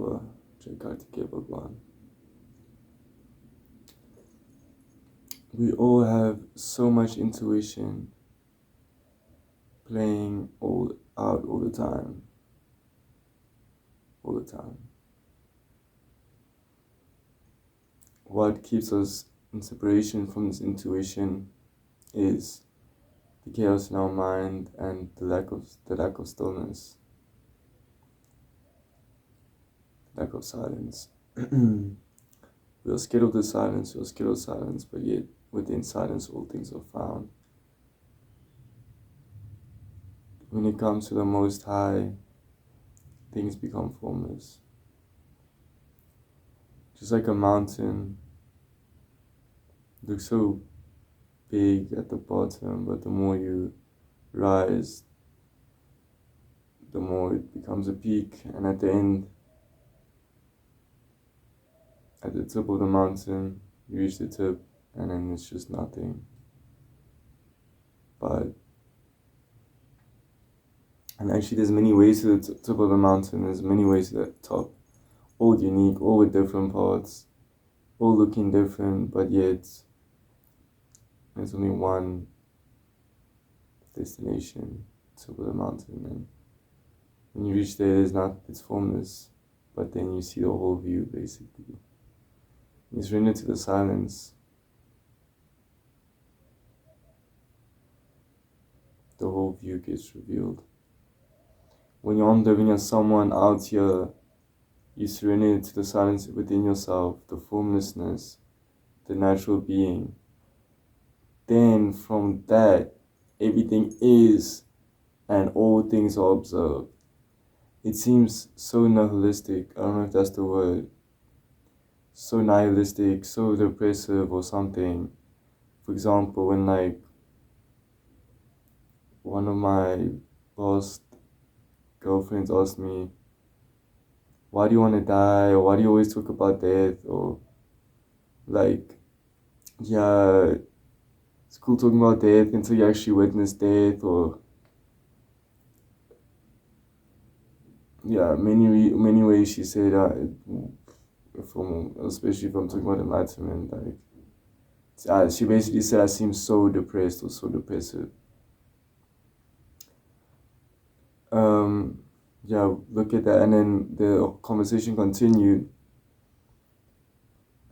BhairavaKalike Bhagwan. We all have so much intuition playing out all the time. All the time. What keeps us in separation from this intuition is the chaos in our mind and the lack of stillness, lack of silence. We are scared of the silence, we are scared of silence, but yet within silence all things are found. When it comes to the Most High, things become formless. Just like a mountain, looks so big at the bottom, but the more you rise, the more it becomes a peak, and at the end, at the tip of the mountain, you reach the tip, and then it's just nothing. And actually there's many ways to the tip of the mountain, there's many ways to the top, all unique, all with different parts, all looking different, but yet there's only one destination, top of the mountain, and when you reach there, it's formless, but then you see the whole view basically. You surrender to the silence. The whole view gets revealed. When you're living as someone out here, you surrender to the silence within yourself, the formlessness, the natural being. Then from that, everything is and all things are observed. It seems so nihilistic, I don't know if that's the word, so nihilistic, so depressive or something. For example, when like one of my past girlfriends asked me, why do you want to die, or why do you always talk about death, or like, yeah, it's cool talking about death until you actually witness death, or yeah, many ways she said especially if I'm talking about enlightenment, like she basically said I seem so depressed or so depressive. Yeah, look at that, and then the conversation continued,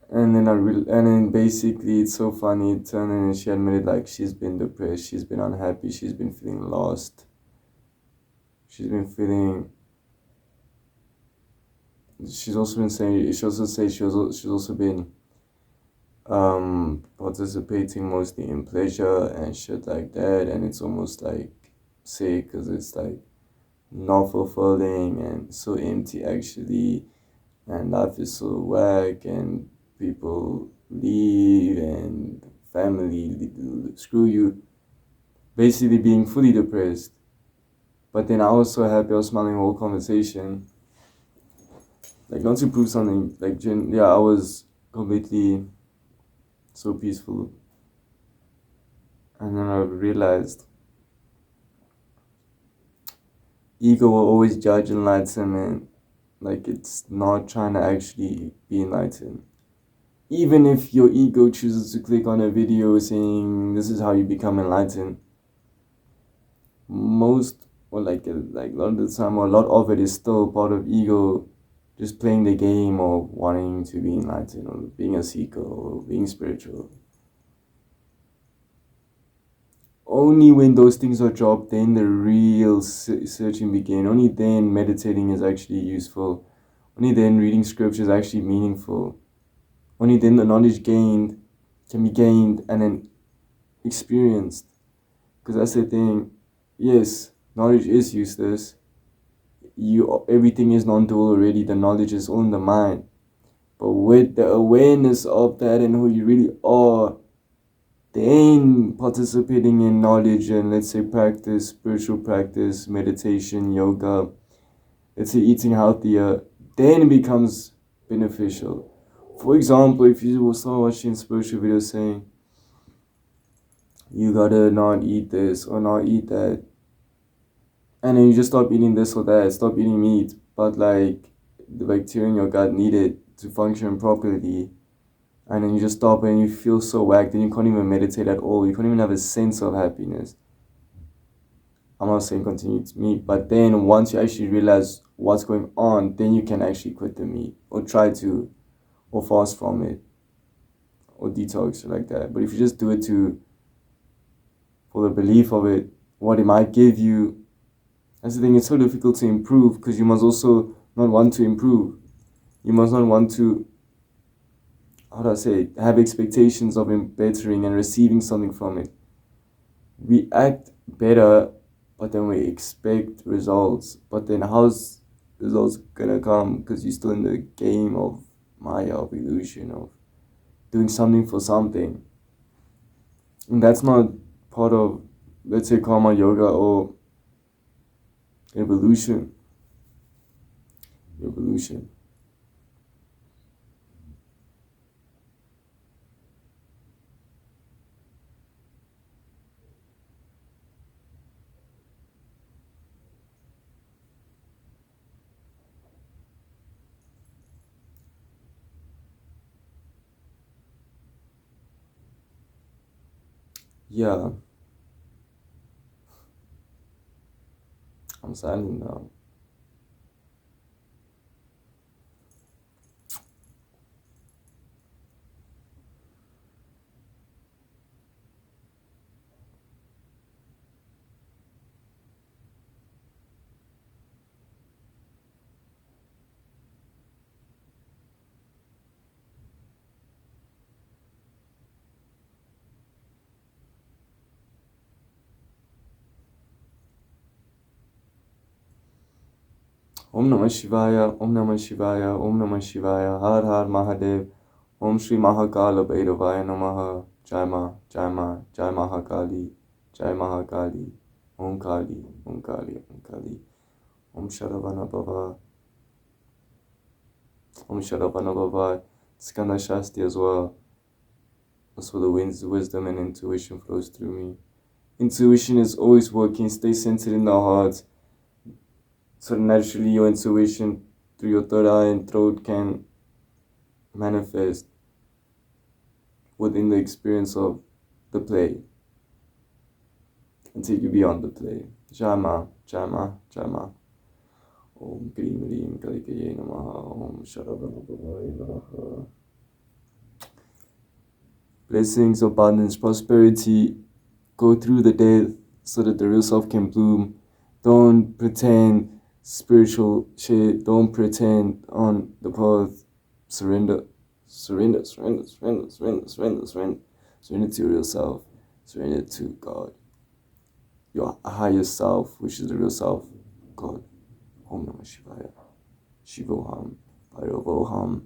and then basically it's so funny. It turned and she admitted like she's been depressed, she's been unhappy, she's been feeling lost, she's also been saying, she also said she's also been participating mostly in pleasure and shit like that, and it's almost like sick because it's like not fulfilling and so empty actually, and life is so whack, and people leave and family screw you, basically being fully depressed. But then I was so happy, I was smiling the whole conversation, like not to prove something, like I was completely so peaceful. And then I realized ego will always judge enlightenment like it's not trying to actually be enlightened. Even if your ego chooses to click on a video saying this is how you become enlightened, most, or like a lot of the time, or a lot of it is still part of ego just playing the game of wanting to be enlightened or being a seeker or being spiritual. Only when those things are dropped, then the real searching begins. Only then meditating is actually useful. Only then reading scripture is actually meaningful. Only then the knowledge gained can be gained and then experienced. Because that's the thing. Yes, knowledge is useless. Everything is non-dual already. The knowledge is all in the mind. But with the awareness of that and who you really are, then participating in knowledge and let's say practice, spiritual practice, meditation, yoga, let's say eating healthier, then it becomes beneficial. For example, if you will start watching spiritual videos saying, you gotta not eat this or not eat that, and then you just stop eating this or that, stop eating meat, but like the bacteria in your gut need it to function properly, and then you just stop and you feel so whacked, and you can't even meditate at all. You can't even have a sense of happiness. I'm not saying continue to meat, but then once you actually realize what's going on, then you can actually quit the meat or try to, or fast from it, or detox or like that. But if you just do it for the belief of it, what it might give you, that's the thing. It's so difficult to improve because you must also not want to improve. You must not want to, how do I say it, have expectations of bettering and receiving something from it. We act better, but then we expect results. But then how's results gonna come? Because you're still in the game of Maya, of illusion, of doing something for something. And that's not part of, let's say, karma yoga or evolution. Evolution. Yeah, I'm silent now. Om Namah Shivaya, Om Namah Shivaya, Om Namah Shivaya, Har Har Mahadev, Om Shri Mahakala Bhairavaya Namaha, Jai Ma, Jai Ma, Jai Mahakali, Jai Mahakali, Om Kali, Om Kali, Om Kali, Om Sharavana Bhava, Om Sharavana Bhava, Skanda Shasti as well. That's where the wisdom and intuition flows through me. Intuition is always working, stay centered in the heart. So naturally your intuition through your third eye and throat can manifest within the experience of the play and take you beyond the play. Jama, Jama, Jama. Om Grim Rim Kalikaye Namaha. Om Sharavana Namaha. Blessings, abundance, prosperity. Go through the death so that the real self can bloom. Don't pretend spiritual shit. Don't pretend on the path. Surrender. Surrender, surrender, surrender, surrender, surrender, surrender. Surrender to your real self. Surrender to God. Your higher self, which is the real self, God. Om Namah Shivaya. Shivoham. Bhairavoham.